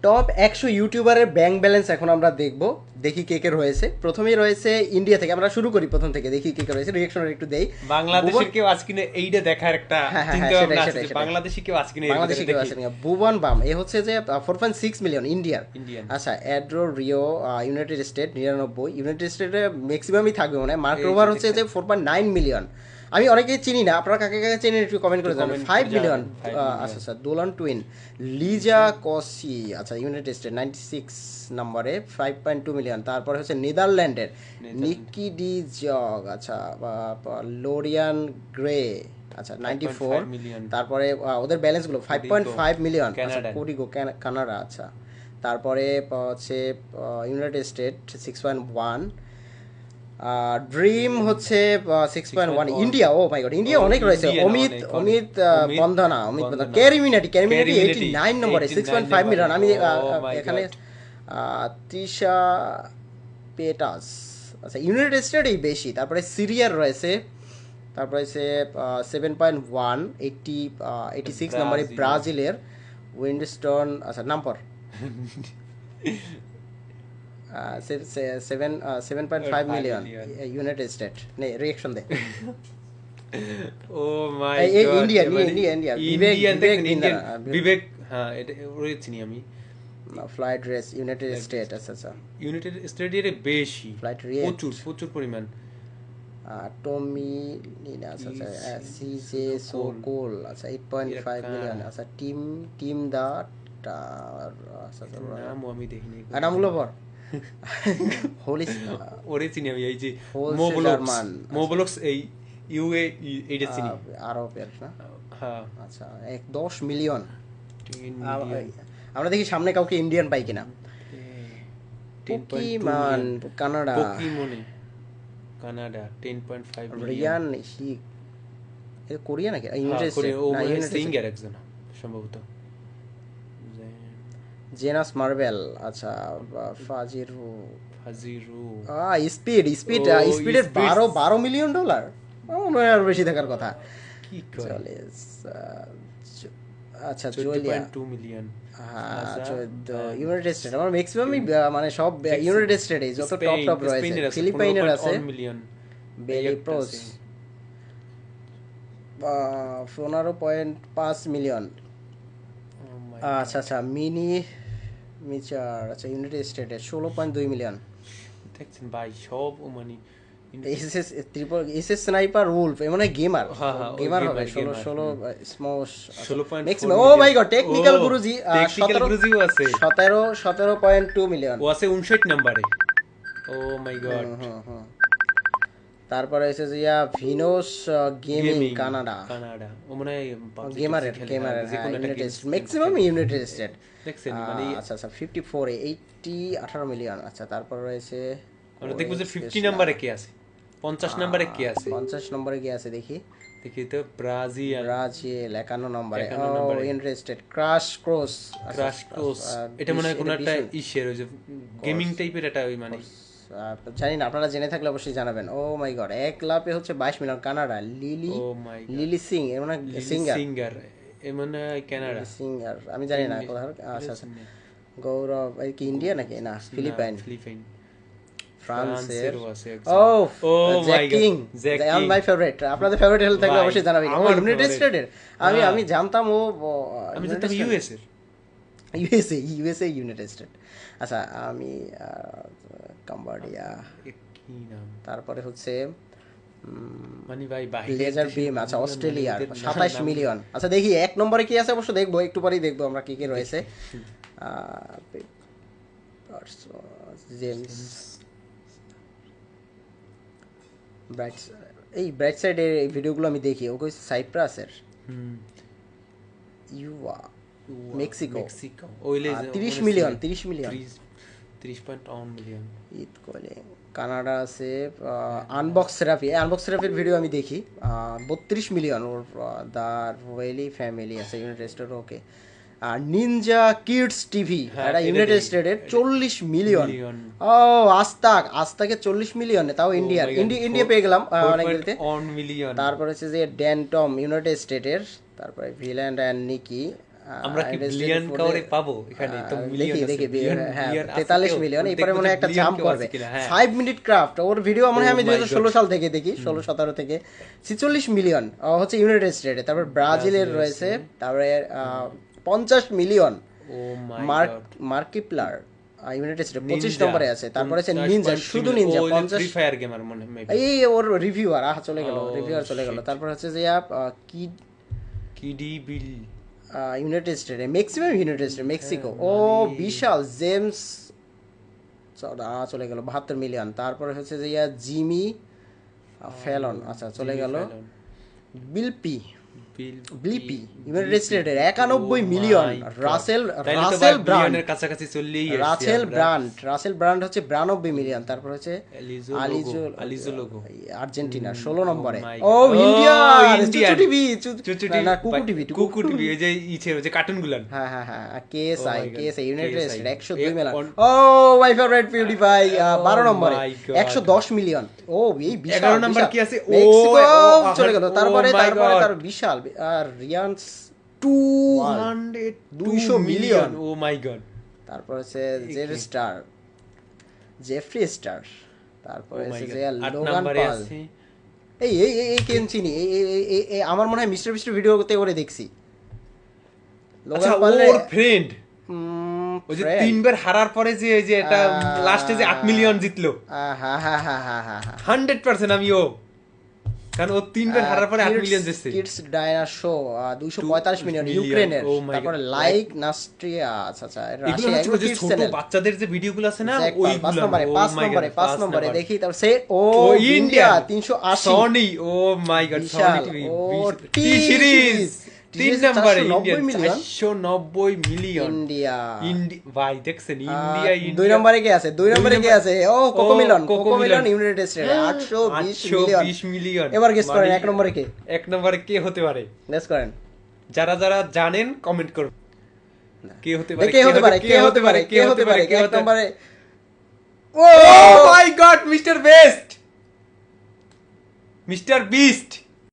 Top 100 ইউটিউবারের bank balance এখন আমরা দেখব, দেখি কে কে রয়েছে। প্রথমেই রয়েছে ইন্ডিয়া থেকে, আমরা শুরু করি প্রথম থেকে, দেখি কে কে রয়েছে, রিঅ্যাকশন একটু দেই। বাংলাদেশের কেউ আজকে এইটা দেখার একটা হ্যাঁ হ্যাঁ চিন্তা হ্যাঁ, ভাবনা আছে সেটাই যে সেটাই বাংলাদেশি কেউ আজকে বাংলাদেশি কেউ আছে না। ভুবন বাম এ হচ্ছে যে 4.6 মিলিয়ন ইন্ডিয়ার। ইন্ডিয়ান। আচ্ছা, অ্যাড্রো রিও ইউনাইটেড স্টেট 99, ইউনাইটেড স্টেটে ম্যাক্সিমামই থাকবে মনে হয়। মার্ক রোভার হচ্ছে যে 4.9 মিলিয়ন। আমি অনেকেই চিনি না, আপনারা কাকে কাকে চিনেন একটু কমেন্ট করে জানাবেন। 5 মিলিয়ন। আচ্ছা আচ্ছা, দোলান টুইন লিজা কসি, আচ্ছা ইউনাইটেড স্টেট 96 নম্বরে 5.2 মিলিয়ন। তারপরে হচ্ছে নেদারল্যান্ডের নিকি ডি জগ, আচ্ছা লোরিয়ান গ্রে, আচ্ছা 94। তারপরে ওদের ব্যালেন্সগুলো 5.5 মিলিয়ন। আচ্ছা কোডিগো কানাডা। আচ্ছা তারপরে হচ্ছে ইউনাইটেড স্টেট 6.1, ড্রিম হচ্ছে 6.1, India. O my god, India অনেক রয়েছে। অমিত বন্ধনা, ক্যারিমিনাটি 89 নম্বরে 6.5 মিলিয়ন। আমি এখানে তৃষা পেটাস, আচ্ছা ইউনাইটেড স্টেটেই বেশি। তারপরে সিরিয়ার রয়েছে, তারপরে হচ্ছে 7.1, 86 নম্বরে ব্রাজিলের উইন্ডস্টোন, আচ্ছা নাম্বার 7.5 মিলিয়ন ইউনাইটেড স্টেট। নে রিঅ্যাকশন দে। ও মাই এই গড, ইন্ডিয়া বিবেক, হ্যাঁ এটা ওরে চিনি আমি। Flight race United state. আচ্ছা আচ্ছা, ইউনাইটেড স্টেটের বেশি, ফ্লাইট রেট প্রচুর পরিমাণ। টমি নিনা, আচ্ছা আচ্ছা সিজে সোকোল, আচ্ছা 8.5 মিলিয়ন। আচ্ছা টিম দা, আচ্ছা নাম আমি দেখিনি। নামগুলো পর। হোলি ওরে চিনি আমি, এই যে মোবলক্স, এই ইউএ এইটা চিনি, আরবের না। হ্যাঁ আচ্ছা 10 মিলিয়ন। আমরা দেখি সামনে কাউকে ইন্ডিয়ান পাই কিনা। পোকিমন কানাডা, কানাডা 10.5 রিয়ান হি, এ কোরিয়া নাকি ইউনাইটেড স্টেট না, ইউনাইটেড সিঙ্গার একজন সম্ভবত। জেনাস মার্বেল, আচ্ছা ফাজিরু স্পিডের 12 মিলিয়ন ডলার। আর বেশি থাকার কথা। কি চলে, আচ্ছা 12.2 মিলিয়ন। হ্যাঁ 14 ইউনাইটেড স্টেট। আমার ম্যাক্সিমামই মানে সব ইউনাইটেড স্টেটে যত টপ রয়েছে। ফিলিপাইনের আছে বেলি প্রোস 15.5 মিলিয়ন। আচ্ছা আচ্ছা মিনি মিচার, আচ্ছা ইউনাইটেড স্টেটে 16.2 মিলিয়ন। দেখছেন ভাই সব মানে এসএস স্নাইপার উলফ মানে গেমার হবে 16 স্মোশ 16. ও my god, technical Guruji 17.2 million. ও আছে 59 নম্বরে। Oh my god. তারপরে এসে জিয়া ভিনোস গেমিং কানাডা। ও মানে গেমারের ম্যাক্সিমাম ইউনাইটেড স্টেট। দেখছেন মানে আচ্ছা আচ্ছা 54 এ 18 মিলিয়ন। আচ্ছা তারপর রয়েছে আমরা দেখব যে 50 নম্বরে কে আছে, 50 নম্বরে কে আছে, 50 নম্বরে কে আছে দেখি তো ব্রাজিল 51 নম্বরে। ও ইন্টারেস্টেড ক্রাশ ক্রস। এটা মনে হয় কোন একটা ইশের ওই যে গেমিং টাইপের এটা, ওই মানে জানি না, আপনারা জেনে থাকলে অবশ্যই জানাবেন। ও মাই গড, এক লাপে হচ্ছে 22 মিলিয়ন। কানাডা লিলি সিং, এর মানে সিঙ্গার, এর মানে কানাডা সিঙ্গার, আমি জানি না কোথায়। আচ্ছা আচ্ছা গৌরব এই কি ইন্ডিয়া নাকি না ফিলিপাইন ফ্রান্সের। ও জ্যাকিং মাই ফেভারিট। আপনাদের ফেভারিট হলে থাকলে অবশ্যই জানাবেন। ও ইউনাইটেড স্টেটের, আমি জানতাম ও আমি জানতাম ইউএসএ ইউনাইটেড স্টেট। আচ্ছা আমি কাম্বোডিয়া, তারপরে হচ্ছে মানে ভাই লেজার বিম, আচ্ছা অস্ট্রেলিয়ার 27 মিলিয়ন। আচ্ছা দেখি এক নম্বরে কি আছে, অবশ্য দেখবো একটু পরেই দেখবো আমরা কি কি রয়েছে। জেমস এই ব্রাইট সাইডের এই ভিডিওগুলো আমি দেখি। ও কইছে সাইপ্রাসের ইউয়া মেক্সিকো 30 মিলিয়ন 30.1 মিলিয়ন। ঈদ কোলে কানাডা আছে। আনবক্স থেরাপির ভিডিও আমি দেখি 32 মিলিয়ন। ওর দা রয়েলি ফ্যামিলি আছে ইউনাইটেড স্টেট। ওকে আর নিনজা কিডস টিভি এটা ইউনাইটেড স্টেটের 40 মিলিয়ন। ও আস্তাকে 40 মিলিয়নে, তাও ইন্ডিয়া পেয়ে গেলাম অনেকগুলোতে। তারপর হচ্ছে যে ড্যানটম ইউনাইটেড স্টেটের। তারপরে ভিল্যান্ড অ্যান্ড নিকি আমরা কি বিলিয়ন কাউরে পাবো এখানে? তো মিলিয়ন দেখি আছে, দেখি বিলিয়ন, হ্যাঁ বিলিয়ন আছে 43 কেউ? মিলিয়ন। দেখবো এরপরে মনে হয় যে একটা বিলিয়ন জাম্প কেউ করবে। আছে কিনা, হ্যাঁ। 5 মিনিট ক্রাফট ওর ভিডিও মনে হয় আমি Oh my 2016 সাল থেকে দেখি, 16-17 থেকে। 46 মিলিয়ন হচ্ছে ইউনাইটেড স্টেটে। তারপর ব্রাজিলের রয়েছে, তারপরে 50 মিলিয়ন ও মাই মার্কিপ্লার ইউনাইটেড স্টেটে 25 নম্বরে আছে। তারপরে আছে নিনজা, শুধু নিনজা ফ্রি 50। ফায়ার গেমার মনে হয় maybe। এই ওর রিভিউয়ার চলে গেল, Oh, রিভিউয়ার চলে গেল। shit. তারপর হচ্ছে যে কি কিডি বিল ইউনাইটেড স্টেটে, ম্যাক্সিমাম ইউনাইটেড স্টেট, মেক্সিকো। ও বিশাল জেমস চলে গেল 72 মিলিয়ন। তারপরে হচ্ছে যে জিমি ফেলন, আচ্ছা চলে গেল। বিলপি ইউনাইটেড স্টেটের 91 মিলিয়ন। রাসেল ব্রান্ড, কাছাকাছি চললেই রাসেল ব্রান্ড হচ্ছে 92 মিলিয়ন। তারপর হচ্ছে আলিজো লোগো আর্জেন্টিনা 16 নম্বরে। my oh God! India, Indian! TV, চুচু না কুকু টিভি, কুকু টিভি ওই যে ইছের ওই যে কার্টুন গুলান। হ্যাঁ Oh KSI my God! United KSI state 102 million. on- oh my favourite PewDiePie 12 নম্বরে my God! 110 মিলিয়ন। ও এই বিশাল। 11 নাম্বার কি আছে? মেক্সিকো ও, চলে গেল। তারপরে oh my God! তার বিশাল রিয়ান্স 200 মিলিয়ন। O my god. তারপর হচ্ছে জেফ্রি স্টার। তারপরে হচ্ছে যে 8 লোগান নম্বরে পল। আছে এই কেন চিনি? এই আমার মনে হয় মিস্টার বিস্টের ভিডিওতে করে দেখছি। আচ্ছা, লোগান পল ওর ফ্রেন্ড ওই যে 3 বার হারার পরে যে এই যে এটা লাস্টে যে 8 মিলিয়ন জিতলো। হ্যাঁ 100% আমিও, কারণ ও 3 বার হারার পরে 8 মিলিয়ন জিতছে। কিডস ডায়না শো 245 মিলিয়ন ইউক্রেনের। Oh my তারপরে God! লাইক নাস্ট্রিয়া, আচ্ছা এগুলো হচ্ছে ওই যে ছোট বাচ্চাদের যে ভিডিওগুলো আছে না, 5 নম্বরে, Oh my God, 5 নম্বরে দেখি। তারপর সে India India 380। Sony, O my god, Sony TV T series 3 নম্বরে ইন্ডিয়া 490 মিলিয়ন। ইন্ডিয়া ভাই দেখছেন, ইন্ডিয়া 2 নম্বরে কে আছে? 2 নম্বরে কে আছে? কোকো মিলন ইউনাইটেড স্টেটে 820 মিলিয়ন। এবার গেস করেন 1 নম্বরে কে? 1 নম্বরে কে হতে পারে? গেস করেন। যারা জানেন কমেন্ট করুন। কে হতে পারে? কে হতে পারে? 1 নম্বরে oh my God, mister best, mister beast.